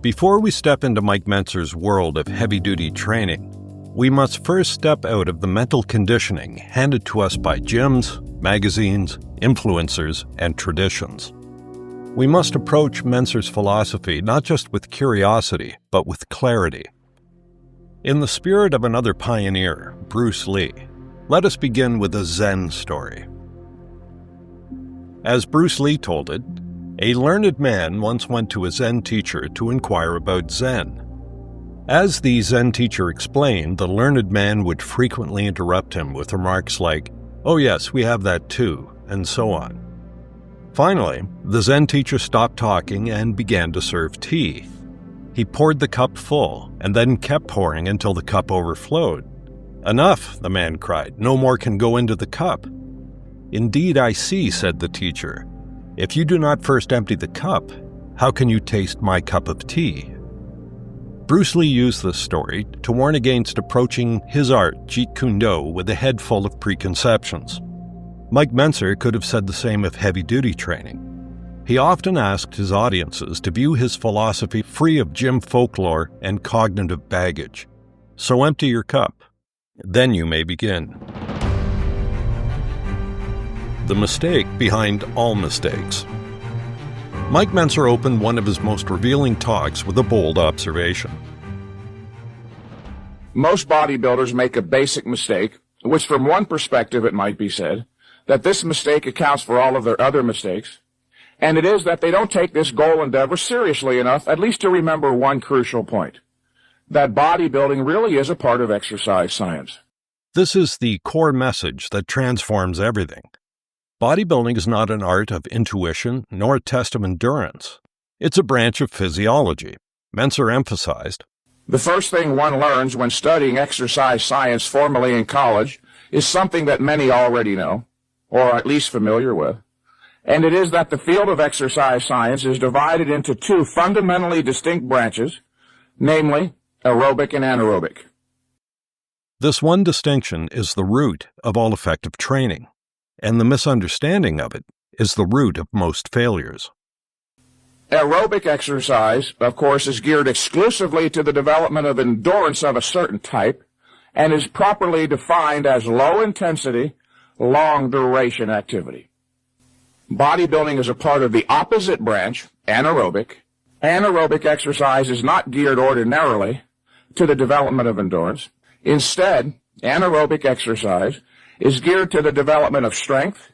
Before we step into Mike Mentzer's world of heavy-duty training, we must first step out of the mental conditioning handed to us by gyms, magazines, influencers, and traditions. We must approach Mentzer's philosophy not just with curiosity, but with clarity. In the spirit of another pioneer, Bruce Lee, let us begin with a Zen story. As Bruce Lee told it, a learned man once went to a Zen teacher to inquire about Zen. As the Zen teacher explained, the learned man would frequently interrupt him with remarks like, "Oh yes, we have that too," and so on. Finally, the Zen teacher stopped talking and began to serve tea. He poured the cup full and then kept pouring until the cup overflowed. "Enough," the man cried. "No more can go into the cup." "Indeed, I see," said the teacher. "If you do not first empty the cup, how can you taste my cup of tea?" Bruce Lee used this story to warn against approaching his art, Jeet Kune Do, with a head full of preconceptions. Mike Mentzer could have said the same of heavy-duty training. He often asked his audiences to view his philosophy free of gym folklore and cognitive baggage. So empty your cup. Then you may begin. The mistake behind all mistakes. Mike Mentzer opened one of his most revealing talks with a bold observation. Most bodybuilders make a basic mistake, which from one perspective it might be said, that this mistake accounts for all of their other mistakes, and it is that they don't take this goal endeavor seriously enough, at least to remember one crucial point, that bodybuilding really is a part of exercise science. This is the core message that transforms everything. Bodybuilding is not an art of intuition nor a test of endurance. It's a branch of physiology. Mentzer emphasized, "The first thing one learns when studying exercise science formally in college is something that many already know, or are at least familiar with, and it is that the field of exercise science is divided into two fundamentally distinct branches, namely aerobic and anaerobic." This one distinction is the root of all effective training, and the misunderstanding of it is the root of most failures. Aerobic exercise, of course, is geared exclusively to the development of endurance of a certain type and is properly defined as low-intensity, long-duration activity. Bodybuilding is a part of the opposite branch, anaerobic. Anaerobic exercise is not geared ordinarily to the development of endurance. Instead, anaerobic exercise is geared to the development of strength,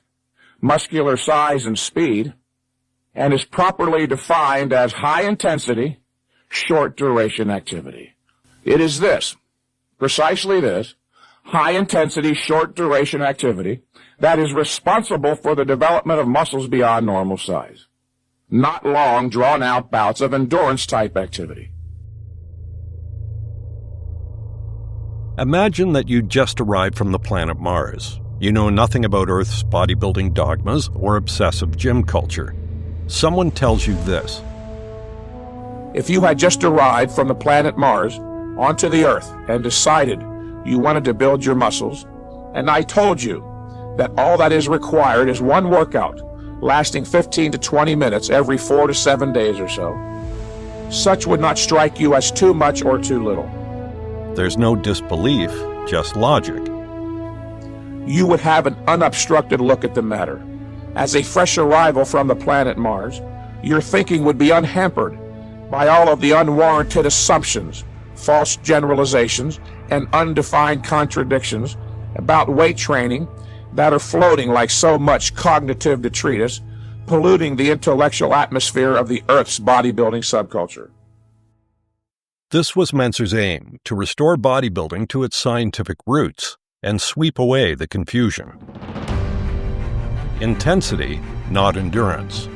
muscular size, and speed, and is properly defined as high-intensity, short-duration activity. It is this, precisely this, high-intensity, short-duration activity that is responsible for the development of muscles beyond normal size, not long, drawn-out bouts of endurance-type activity. Imagine that you just arrived from the planet Mars. You know nothing about Earth's bodybuilding dogmas or obsessive gym culture. Someone tells you this. If you had just arrived from the planet Mars onto the Earth and decided you wanted to build your muscles, and I told you that all that is required is one workout lasting 15 to 20 minutes every 4 to 7 days or so, such would not strike you as too much or too little. There's no disbelief, just logic. You would have an unobstructed look at the matter. As a fresh arrival from the planet Mars, your thinking would be unhampered by all of the unwarranted assumptions, false generalizations, and undefined contradictions about weight training that are floating like so much cognitive detritus, polluting the intellectual atmosphere of the Earth's bodybuilding subculture. This was Mentzer's aim, to restore bodybuilding to its scientific roots and sweep away the confusion. Intensity, not endurance.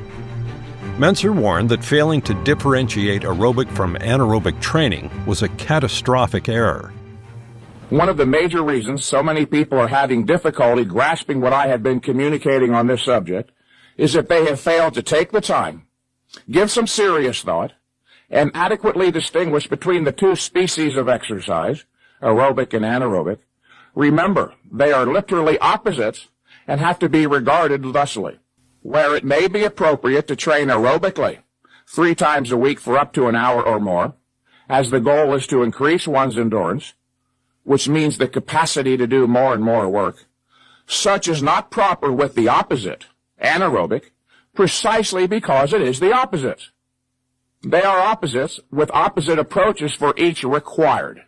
Mentzer warned that failing to differentiate aerobic from anaerobic training was a catastrophic error. One of the major reasons so many people are having difficulty grasping what I have been communicating on this subject is that they have failed to take the time, give some serious thought, and adequately distinguish between the two species of exercise, aerobic and anaerobic. Remember, they are literally opposites and have to be regarded thusly. Where it may be appropriate to train aerobically, 3 times a week for up to an hour or more, as the goal is to increase one's endurance, which means the capacity to do more and more work. Such is not proper with the opposite, anaerobic, precisely because it is the opposite. They are opposites with opposite approaches for each required.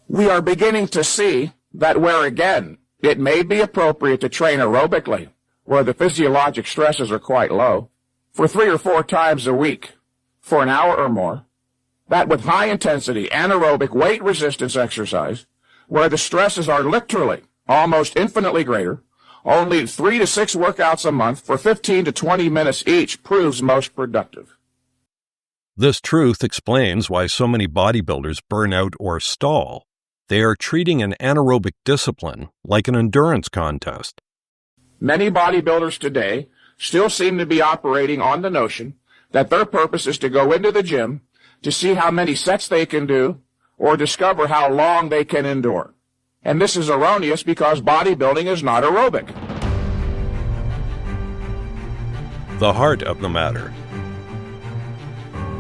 We are beginning to see that where, again, it may be appropriate to train aerobically, where the physiologic stresses are quite low, for 3 or 4 times a week, for an hour or more, that with high-intensity anaerobic weight resistance exercise, where the stresses are literally almost infinitely greater, only 3 to 6 workouts a month for 15 to 20 minutes each proves most productive. This truth explains why so many bodybuilders burn out or stall. They are treating an anaerobic discipline like an endurance contest. Many bodybuilders today still seem to be operating on the notion that their purpose is to go into the gym to see how many sets they can do or discover how long they can endure. And this is erroneous because bodybuilding is not aerobic. The heart of the matter.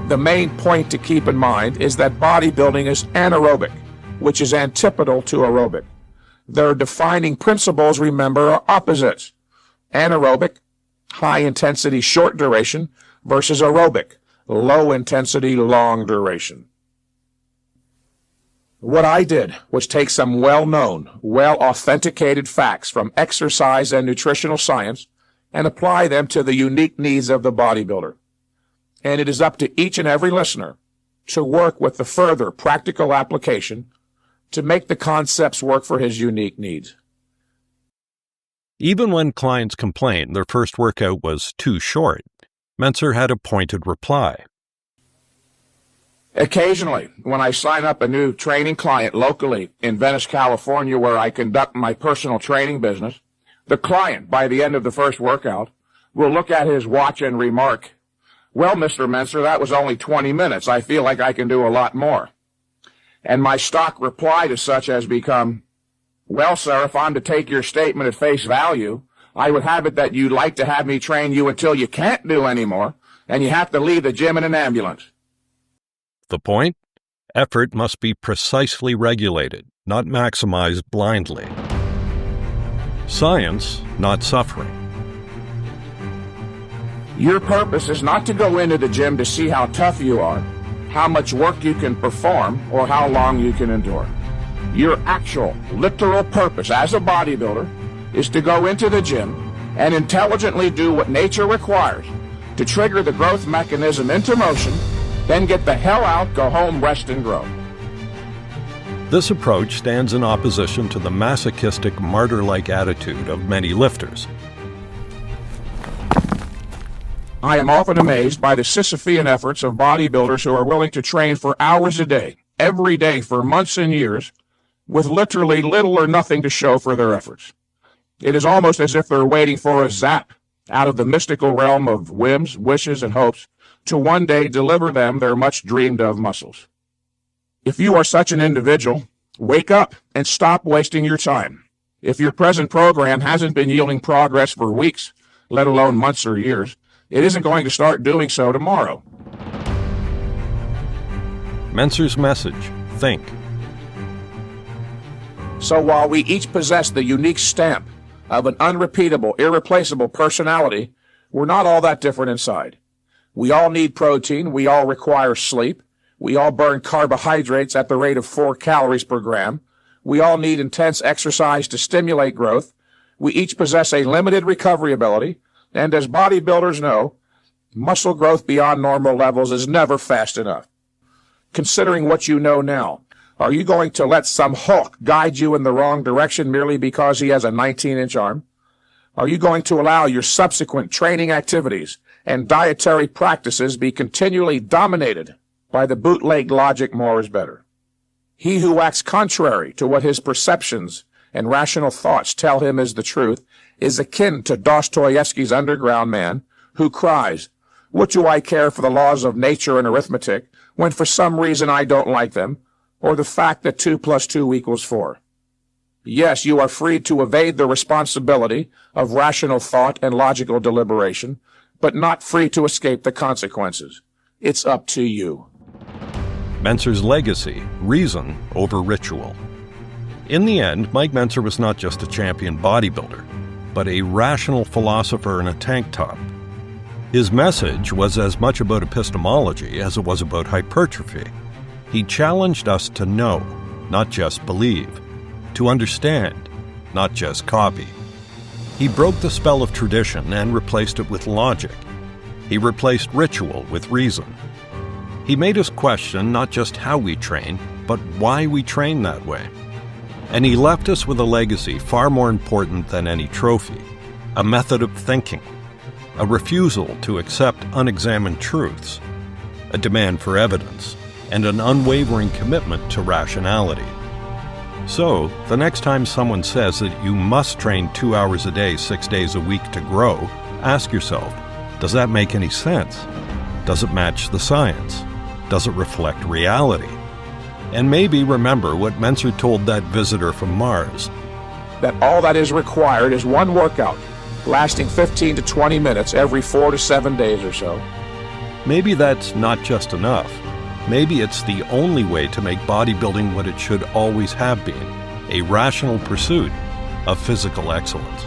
The main point to keep in mind is that bodybuilding is anaerobic, which is antipodal to aerobic. Their defining principles, remember, are opposites. Anaerobic, high intensity, short duration, versus aerobic, low intensity, long duration. What I did was take some well-known, well-authenticated facts from exercise and nutritional science and apply them to the unique needs of the bodybuilder. And it is up to each and every listener to work with the further practical application to make the concepts work for his unique needs. Even when clients complained their first workout was too short, Mentzer had a pointed reply. Occasionally, when I sign up a new training client locally in Venice, California, where I conduct my personal training business, the client, by the end of the first workout, will look at his watch and remark, "Well, Mr. Mentzer, that was only 20 minutes. I feel like I can do a lot more." And my stock reply to such has become, "Well, sir, if I'm to take your statement at face value, I would have it that you'd like to have me train you until you can't do any more, and you have to leave the gym in an ambulance." The point? Effort must be precisely regulated, not maximized blindly. Science, not suffering. Your purpose is not to go into the gym to see how tough you are, how much work you can perform, or how long you can endure. Your actual, literal purpose as a bodybuilder is to go into the gym and intelligently do what nature requires to trigger the growth mechanism into motion, then get the hell out, go home, rest, and grow. This approach stands in opposition to the masochistic, martyr-like attitude of many lifters. I am often amazed by the Sisyphean efforts of bodybuilders who are willing to train for hours a day, every day for months and years, with literally little or nothing to show for their efforts. It is almost as if they're waiting for a zap out of the mystical realm of whims, wishes, and hopes to one day deliver them their much-dreamed-of muscles. If you are such an individual, wake up and stop wasting your time. If your present program hasn't been yielding progress for weeks, let alone months or years, it isn't going to start doing so tomorrow. Mentzer's message, think. So while we each possess the unique stamp of an unrepeatable, irreplaceable personality, we're not all that different inside. We all need protein, we all require sleep, we all burn carbohydrates at the rate of 4 calories per gram, we all need intense exercise to stimulate growth, we each possess a limited recovery ability, and as bodybuilders know, muscle growth beyond normal levels is never fast enough. Considering what you know now, are you going to let some Hulk guide you in the wrong direction merely because he has a 19-inch arm? Are you going to allow your subsequent training activities and dietary practices be continually dominated by the bootleg logic more is better? He who acts contrary to what his perceptions and rational thoughts tell him is the truth is akin to Dostoevsky's underground man who cries, "What do I care for the laws of nature and arithmetic when for some reason I don't like them, or the fact that 2 + 2 = 4? Yes, you are free to evade the responsibility of rational thought and logical deliberation, but not free to escape the consequences. It's up to you. Mentzer's legacy: reason over ritual. In the end, Mike Mentzer was not just a champion bodybuilder, but a rational philosopher in a tank top. His message was as much about epistemology as it was about hypertrophy. He challenged us to know, not just believe, to understand, not just copy. He broke the spell of tradition and replaced it with logic. He replaced ritual with reason. He made us question not just how we train, but why we train that way. And he left us with a legacy far more important than any trophy: a method of thinking, a refusal to accept unexamined truths, a demand for evidence, and an unwavering commitment to rationality. So, the next time someone says that you must train 2 hours a day, 6 days a week to grow, ask yourself, does that make any sense? Does it match the science? Does it reflect reality? And maybe remember what Mentzer told that visitor from Mars. That all that is required is one workout, lasting 15 to 20 minutes every 4 to 7 days or so. Maybe that's not just enough. Maybe it's the only way to make bodybuilding what it should always have been: a rational pursuit of physical excellence.